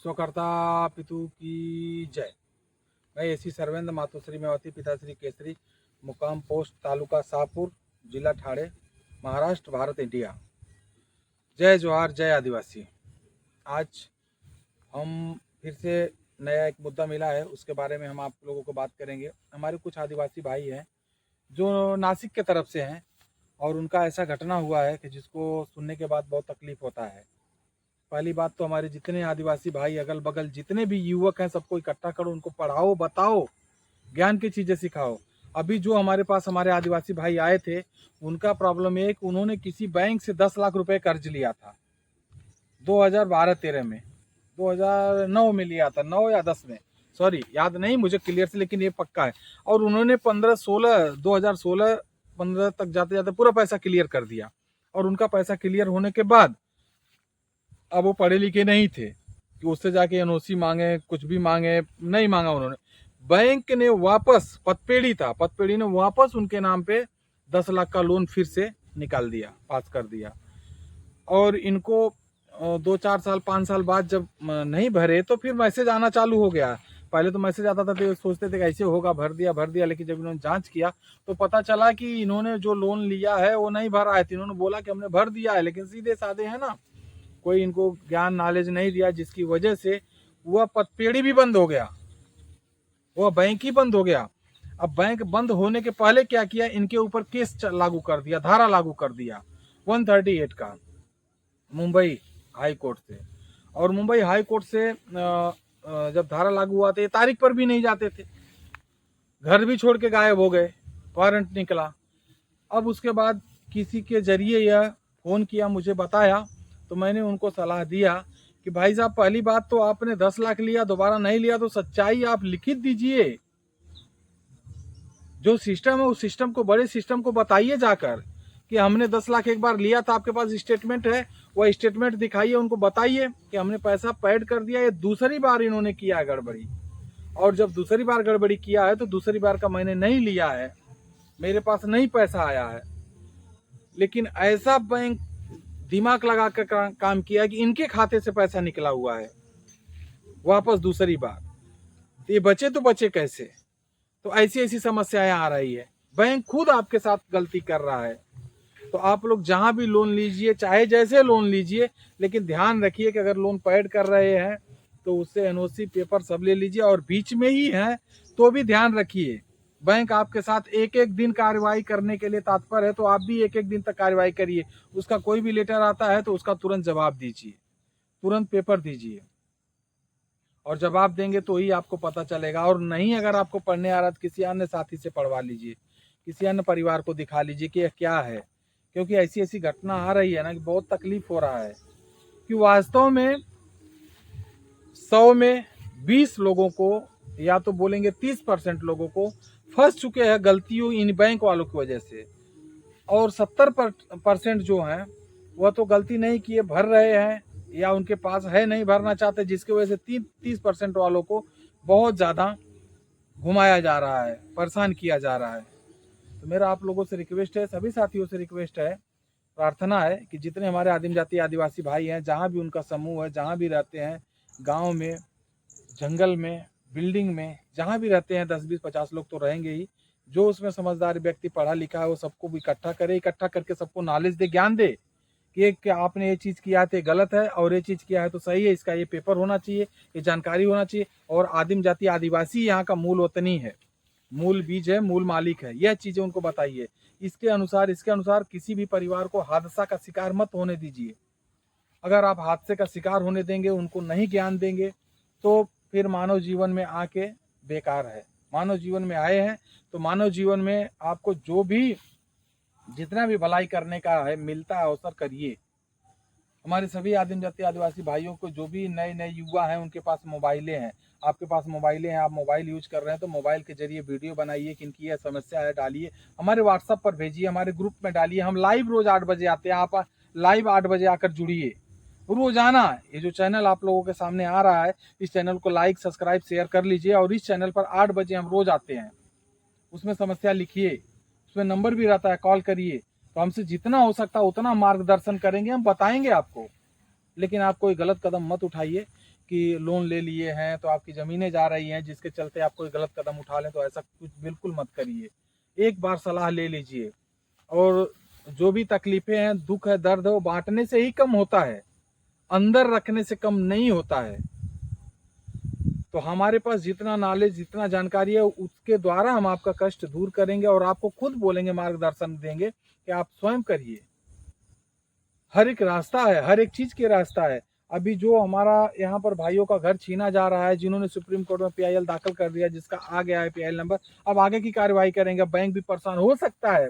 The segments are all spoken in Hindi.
विश्वकर्ता पितु की जय। मैं एसी सर्वेंद्र मातोश्री मेवाती पिताश्री केसरी, मुकाम पोस्ट तालुका शाहपुर, जिला ठाणे, महाराष्ट्र, भारत, इंडिया। जय जोहार, जय आदिवासी। आज हम फिर से नया एक मुद्दा मिला है, उसके बारे में हम आप लोगों को बात करेंगे। हमारे कुछ आदिवासी भाई हैं जो नासिक के तरफ से हैं और उनका ऐसा घटना हुआ है कि जिसको सुनने के बाद बहुत तकलीफ होता है। पहली बात तो हमारे जितने आदिवासी भाई अगल बगल जितने भी युवक हैं सबको इकट्ठा करो, उनको पढ़ाओ, बताओ, ज्ञान की चीज़ें सिखाओ। अभी जो हमारे पास हमारे आदिवासी भाई आए थे, उनका प्रॉब्लम ये कि उन्होंने किसी बैंक से 10 लाख रुपए कर्ज लिया था 2012-13 में, 2009 में लिया था, 9 या 10 में, सॉरी याद नहीं मुझे क्लियर से, लेकिन ये पक्का है। और उन्होंने 2015 तक जाते जाते पूरा पैसा क्लियर कर दिया। और उनका पैसा क्लियर होने के बाद अब वो पढ़े लिखे नहीं थे कि उससे जाके एनओसी मांगे, कुछ भी मांगे, नहीं मांगा उन्होंने। बैंक ने वापस, पतपेड़ी ने वापस उनके नाम पे 10 लाख का लोन फिर से निकाल दिया, पास कर दिया। और इनको 2-4 साल 5 साल बाद जब नहीं भरे तो फिर मैसेज आना चालू हो गया। पहले तो मैसेज आता था तो सोचते थे कि ऐसे होगा, भर दिया, लेकिन जब इन्होंने जांच किया तो पता चला कि इन्होंने जो लोन लिया है वो नहीं भरा है। इन्होंने बोला कि हमने भर दिया है, लेकिन सीधे साधे है ना, कोई इनको ज्ञान नॉलेज नहीं दिया, जिसकी वजह से वह पतपेड़ी भी बंद हो गया, वह बैंक ही बंद हो गया। अब बैंक बंद होने के पहले क्या किया, इनके ऊपर केस लागू कर दिया, धारा लागू कर दिया 138 का मुंबई हाई कोर्ट से। और मुंबई हाई कोर्ट से जब धारा लागू हुआ तो ये तारीख पर भी नहीं जाते थे, घर भी छोड़ के गायब हो गए, वारंट निकला। अब उसके बाद किसी के जरिए यह फोन किया, मुझे बताया, तो मैंने उनको सलाह दिया कि भाई साहब, पहली बात तो आपने 10 लाख लिया, दोबारा नहीं लिया तो सच्चाई आप लिखित दीजिए। जो सिस्टम है उस सिस्टम को, बड़े सिस्टम को बताइए जाकर कि हमने 10 लाख एक बार लिया था, आपके पास स्टेटमेंट है, वह स्टेटमेंट दिखाइए, उनको बताइए कि हमने पैसा पेड कर दिया। ये दूसरी बार इन्होंने किया है गड़बड़ी, और जब दूसरी बार गड़बड़ी किया है तो दूसरी बार का मैंने नहीं लिया है, मेरे पास नहीं पैसा आया है। लेकिन ऐसा बैंक दिमाग लगा कर काम किया कि इनके खाते से पैसा निकला हुआ है वापस दूसरी बार। तो ये बचे तो बचे कैसे? तो ऐसी ऐसी समस्याएं आ रही है, बैंक खुद आपके साथ गलती कर रहा है। तो आप लोग जहां भी लोन लीजिए, चाहे जैसे लोन लीजिए, लेकिन ध्यान रखिए कि अगर लोन पेड कर रहे हैं तो उससे एनओसी पेपर सब ले लीजिए, और बीच में ही है तो भी ध्यान रखिए बैंक आपके साथ एक एक दिन कार्रवाई करने के लिए तत्पर है, तो आप भी एक एक दिन तक कार्रवाई करिए। उसका कोई भी लेटर आता है तो उसका तुरंत जवाब दीजिए, तुरंत पेपर दीजिए, और जवाब देंगे तो ही आपको पता चलेगा। और नहीं अगर आपको पढ़ने आ रहा तो किसी अन्य साथी से पढ़वा लीजिए, किसी अन्य परिवार को दिखा लीजिए कि यह क्या है, क्योंकि ऐसी ऐसी घटना आ रही है ना कि बहुत तकलीफ हो रहा है कि वास्तव में 100 में 20 लोगों को, या तो बोलेंगे 30% लोगों को फंस चुके हैं गलतियों इन बैंक वालों की वजह से। और 70% जो हैं वह तो गलती नहीं किए, भर रहे हैं, या उनके पास है नहीं, भरना चाहते, जिसकी वजह से 30% वालों को बहुत ज़्यादा घुमाया जा रहा है, परेशान किया जा रहा है। तो मेरा आप लोगों से रिक्वेस्ट है, सभी साथियों से रिक्वेस्ट है, प्रार्थना है कि जितने हमारे आदिम जाति आदिवासी भाई हैं, जहाँ भी उनका समूह है, जहाँ भी रहते हैं, गाँव में, जंगल में, बिल्डिंग में, जहाँ भी रहते हैं, 10-20-50 लोग तो रहेंगे ही। जो उसमें समझदार व्यक्ति पढ़ा लिखा है वो सबको भी इकट्ठा करे, इकट्ठा करके सबको नॉलेज दे, ज्ञान दे कि क्या आपने ये चीज़ किया है तो गलत है, और ये चीज़ किया है तो सही है, इसका ये पेपर होना चाहिए, ये जानकारी होना चाहिए। और आदिम जाति आदिवासी यहाँ का मूल वतनी है, मूल बीज है, मूल मालिक है, यह चीज़ें उनको बताइए। इसके अनुसार किसी भी परिवार को हादसा का शिकार मत होने दीजिए। अगर आप हादसे का शिकार होने देंगे, उनको नहीं ज्ञान देंगे, तो फिर मानव जीवन में आके बेकार है। मानव जीवन में आए हैं तो मानव जीवन में आपको जो भी जितना भी भलाई करने का है मिलता है अवसर, करिए। हमारे सभी आदिम जाति आदिवासी भाइयों को, जो भी नए नए युवा हैं, उनके पास मोबाइलें हैं, आपके पास मोबाइलें हैं, आप मोबाइल यूज कर रहे हैं तो मोबाइल के जरिए वीडियो बनाइए कि इनकी यह समस्या है, डालिए, हमारे व्हाट्सएप पर भेजिए, हमारे ग्रुप में डालिए। हम लाइव रोज 8 बजे आते हैं, आप लाइव 8 बजे आकर जुड़िए रोजाना। ये जो चैनल आप लोगों के सामने आ रहा है, इस चैनल को लाइक, सब्सक्राइब, शेयर कर लीजिए। और इस चैनल पर 8 बजे हम रोज आते हैं, उसमें समस्या लिखिए, उसमें नंबर भी रहता है, कॉल करिए। तो हमसे जितना हो सकता है उतना मार्गदर्शन करेंगे, हम बताएंगे आपको। लेकिन आप कोई गलत कदम मत उठाइए, कि लोन ले लिए हैं तो आपकी ज़मीनें जा रही हैं, जिसके चलते आप कोई गलत कदम उठा लें, तो ऐसा कुछ बिल्कुल मत करिए। एक बार सलाह ले लीजिए। और जो भी तकलीफ़ें हैं, दुख है, दर्द है, वो बाँटने से ही कम होता है, अंदर रखने से कम नहीं होता है। तो हमारे पास जितना नॉलेज, जितना जानकारी है, उसके द्वारा हम आपका कष्ट दूर करेंगे और आपको खुद बोलेंगे, मार्गदर्शन देंगे कि आप स्वयं करिए। हर एक रास्ता है, हर एक चीज़ के रास्ता है। अभी जो हमारा यहाँ पर भाइयों का घर छीना जा रहा है, जिन्होंने सुप्रीम कोर्ट में पीआईएल दाखिल कर दिया, जिसका आ गया है पीआईएल नंबर, अब आगे की कार्रवाई करेंगे। बैंक भी परेशान हो सकता है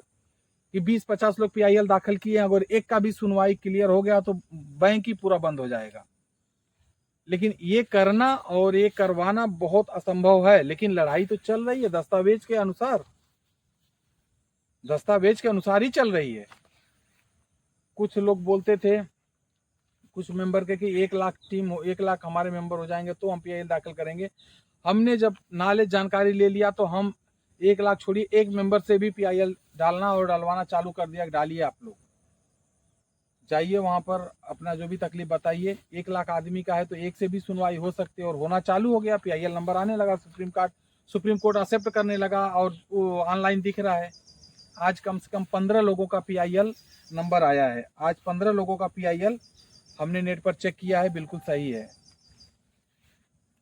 कि 20-50 लोग पीआईएल दाखिल किए हैं, अगर एक का भी सुनवाई क्लियर हो गया तो बैंक ही पूरा बंद हो जाएगा। लेकिन ये करना और ये करवाना बहुत असंभव है, लेकिन लड़ाई तो चल रही है दस्तावेज के अनुसार, दस्तावेज के अनुसार ही चल रही है। कुछ लोग बोलते थे, कुछ मेंबर के, कि 1 लाख टीम हो, 1 लाख हमारे मेंबर हो जाएंगे तो हम पीआईएल दाखिल करेंगे। हमने जब नॉलेज जानकारी ले लिया तो हम 1 लाख छोड़िए, एक मेंबर से भी पीआईएल डालना और डलवाना चालू कर दिया। डालिए, आप लोग जाइए वहाँ पर, अपना जो भी तकलीफ बताइए। 1 लाख आदमी का है तो एक से भी सुनवाई हो सकती है, और होना चालू हो गया। पीआईएल नंबर आने लगा, सुप्रीम कोर्ट एक्सेप्ट करने लगा, और वो ऑनलाइन दिख रहा है। आज कम से कम 15 लोगों का पीआईएल नंबर आया है। आज 15 लोगों का पीआईएल हमने नेट पर चेक किया है, बिल्कुल सही है।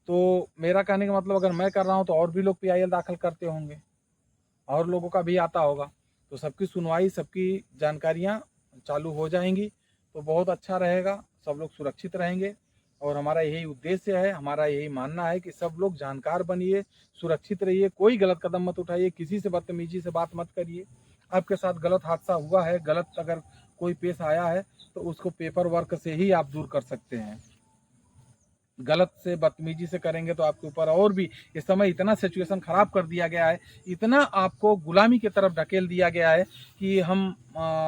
तो मेरा कहने का मतलब, अगर मैं कर रहा हूँ तो और भी लोग पीआईएल दाखिल करते होंगे, और लोगों का भी आता होगा, तो सबकी सुनवाई, सबकी जानकारियाँ चालू हो जाएंगी तो बहुत अच्छा रहेगा, सब लोग सुरक्षित रहेंगे। और हमारा यही उद्देश्य है, हमारा यही मानना है कि सब लोग जानकार बनिए, सुरक्षित रहिए, कोई गलत कदम मत उठाइए, किसी से बदतमीजी से बात मत करिए। आपके साथ गलत हादसा हुआ है, गलत अगर कोई पेश आया है, तो उसको पेपर वर्क से ही आप दूर कर सकते हैं। गलत से, बदतमीजी से करेंगे तो आपके ऊपर और भी, इस समय इतना सिचुएशन खराब कर दिया गया है, इतना आपको गुलामी की तरफ ढकेल दिया गया है कि हम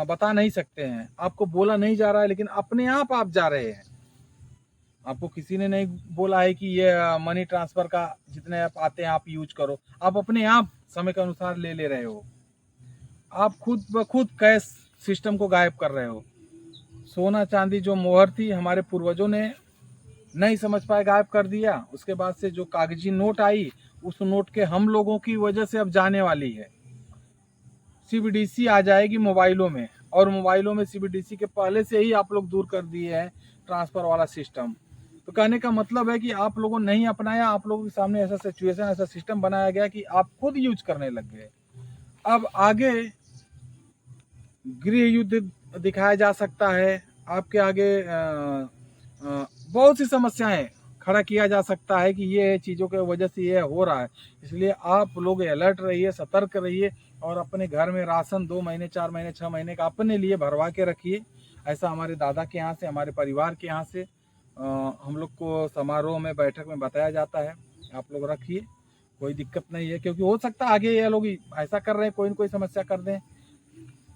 बता नहीं सकते हैं। आपको बोला नहीं जा रहा है, लेकिन अपने आप जा रहे हैं। आपको किसी ने नहीं बोला है कि ये मनी ट्रांसफर का जितने ऐप आते हैं आप यूज करो, आप अपने आप समय के अनुसार ले रहे हो। आप खुद ब खुद कैश सिस्टम को गायब कर रहे हो। सोना चांदी जो मोहर थी, हमारे पूर्वजों ने नहीं समझ पाए, गायब कर दिया। उसके बाद से जो कागजी नोट आई, उस नोट के हम लोगों की वजह से अब जाने वाली है। सीबीडीसी आ जाएगी मोबाइलों में, और मोबाइलों में सीबीडीसी के पहले से ही आप लोग दूर कर दिए हैं ट्रांसफर वाला सिस्टम। तो कहने का मतलब है कि आप लोगों ने नहीं अपनाया, आप लोगों के सामने ऐसा सिचुएशन, ऐसा सिस्टम बनाया गया कि आप खुद यूज करने लग गए। अब आगे गृह युद्ध दिखाया जा सकता है, आपके आगे बहुत सी समस्याएं खड़ा किया जा सकता है कि ये चीज़ों की वजह से ये हो रहा है। इसलिए आप लोग अलर्ट रहिए, सतर्क रहिए, और अपने घर में राशन 2 महीने, 4 महीने, 6 महीने का अपने लिए भरवा के रखिए। ऐसा हमारे दादा के यहाँ से, हमारे परिवार के यहाँ से हम लोग को समारोह में, बैठक में बताया जाता है। आप लोग रखिए, कोई दिक्कत नहीं है, क्योंकि हो सकता है आगे ये लोग ऐसा कर रहे हैं, कोई न कोई समस्या कर दें,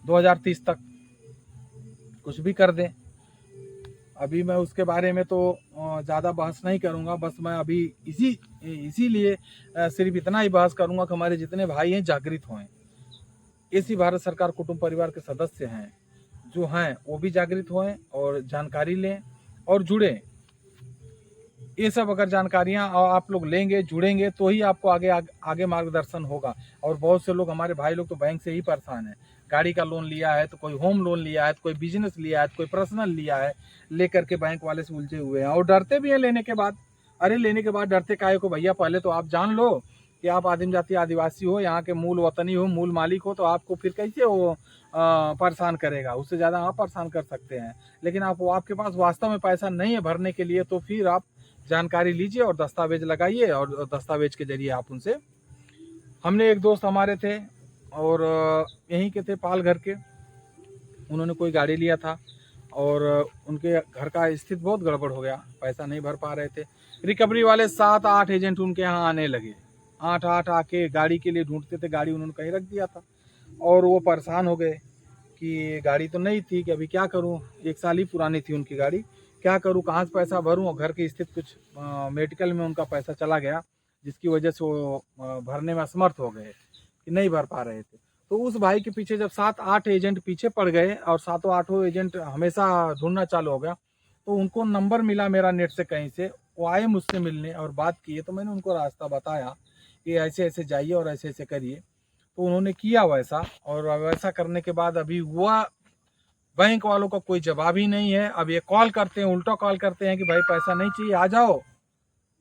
2030 तक कुछ भी कर दें। अभी मैं उसके बारे में तो ज़्यादा बहस नहीं करूँगा, बस मैं अभी इसीलिए सिर्फ इतना ही बहस करूँगा कि हमारे जितने भाई हैं जागृत हों। इसी भारत सरकार कुटुंब परिवार के सदस्य हैं जो हैं, वो भी जागृत हों और जानकारी लें और जुड़ें। ये सब अगर जानकारियाँ आप लोग लेंगे, जुड़ेंगे, तो ही आपको आगे मार्गदर्शन होगा। और बहुत से लोग, हमारे भाई लोग तो बैंक से ही परेशान हैं। गाड़ी का लोन लिया है, तो कोई होम लोन लिया है, तो कोई बिजनेस लिया है, तो कोई पर्सनल लिया है, लेकर के बैंक वाले से उलझे हुए हैं, और डरते भी हैं लेने के बाद। अरे लेने के बाद डरते काहे को भैया? पहले तो आप जान लो कि आप आदिम जाति आदिवासी हो, यहाँ के मूल वतनी हो, मूल मालिक हो, तो आपको फिर कैसे वो परेशान करेगा? उससे ज़्यादा आप परेशान कर सकते हैं। लेकिन आपके पास वास्तव में पैसा नहीं है भरने के लिए, तो फिर आप जानकारी लीजिए और दस्तावेज लगाइए, और दस्तावेज के जरिए आप उनसे। हमने एक दोस्त हमारे थे, और यहीं के थे, पाल घर के। उन्होंने कोई गाड़ी लिया था, और उनके घर का स्थिति बहुत गड़बड़ हो गया, पैसा नहीं भर पा रहे थे। रिकवरी वाले 7-8 एजेंट उनके यहाँ आने लगे, 8 आके गाड़ी के लिए ढूंढते थे। गाड़ी उन्होंने कहीं रख दिया था, और वो परेशान हो गए कि गाड़ी तो नहीं थी, कि अभी क्या करूं, 1 साल ही पुरानी थी उनकी गाड़ी, क्या करूं, कहाँ से पैसा भरूं। और घर की स्थिति कुछ मेडिकल में उनका पैसा चला गया, जिसकी वजह से वो भरने में असमर्थ हो गए, कि नहीं भर पा रहे थे। तो उस भाई के पीछे जब 7-8 एजेंट पीछे पड़ गए, और 7-8 एजेंट हमेशा ढूंढना चालू हो गया, तो उनको नंबर मिला मेरा नेट से कहीं से। वो आए मुझसे मिलने और बात किए, तो मैंने उनको रास्ता बताया कि ऐसे ऐसे जाइए और ऐसे ऐसे करिए, तो उन्होंने किया वैसा। और वैसा करने के बाद अभी हुआ, बैंक वालों का कोई जवाब ही नहीं है। अब ये कॉल करते हैं, उल्टा कॉल करते हैं कि भाई पैसा नहीं चाहिए, आ जाओ।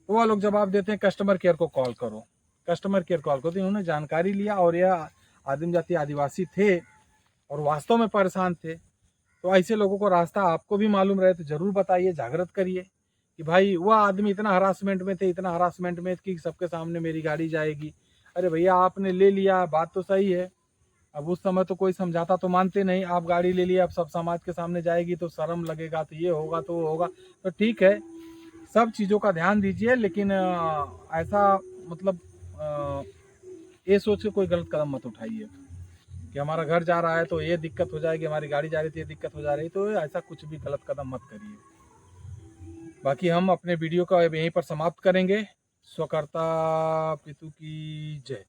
तो वो लोग जवाब देते हैं कस्टमर केयर को कॉल करो, कस्टमर केयर कॉल करो। तो इन्होंने जानकारी लिया और यह आदिम जाति आदिवासी थे और वास्तव में परेशान थे। तो ऐसे लोगों को रास्ता आपको भी मालूम रहे तो जरूर बताइए, जागृत करिए कि भाई वह आदमी इतना हरासमेंट में थे, इतना हरासमेंट में कि सबके सामने मेरी गाड़ी जाएगी। अरे भैया आपने ले लिया, बात तो सही है। अब उस समय तो कोई समझाता तो मानते नहीं, आप गाड़ी ले लिया, अब सब समाज के सामने जाएगी तो शर्म लगेगा, तो ये होगा तो वो होगा। तो ठीक है, सब चीज़ों का ध्यान दीजिए, लेकिन ऐसा मतलब ये सोच के कोई गलत कदम मत उठाइए कि हमारा घर जा रहा है तो ये दिक्कत हो जाएगी, हमारी गाड़ी जा रही थी ये दिक्कत हो जा रही, तो ऐसा कुछ भी गलत कदम मत करिए। बाकी हम अपने वीडियो का यहीं पर समाप्त करेंगे। स्वकर्ता पितु की जय।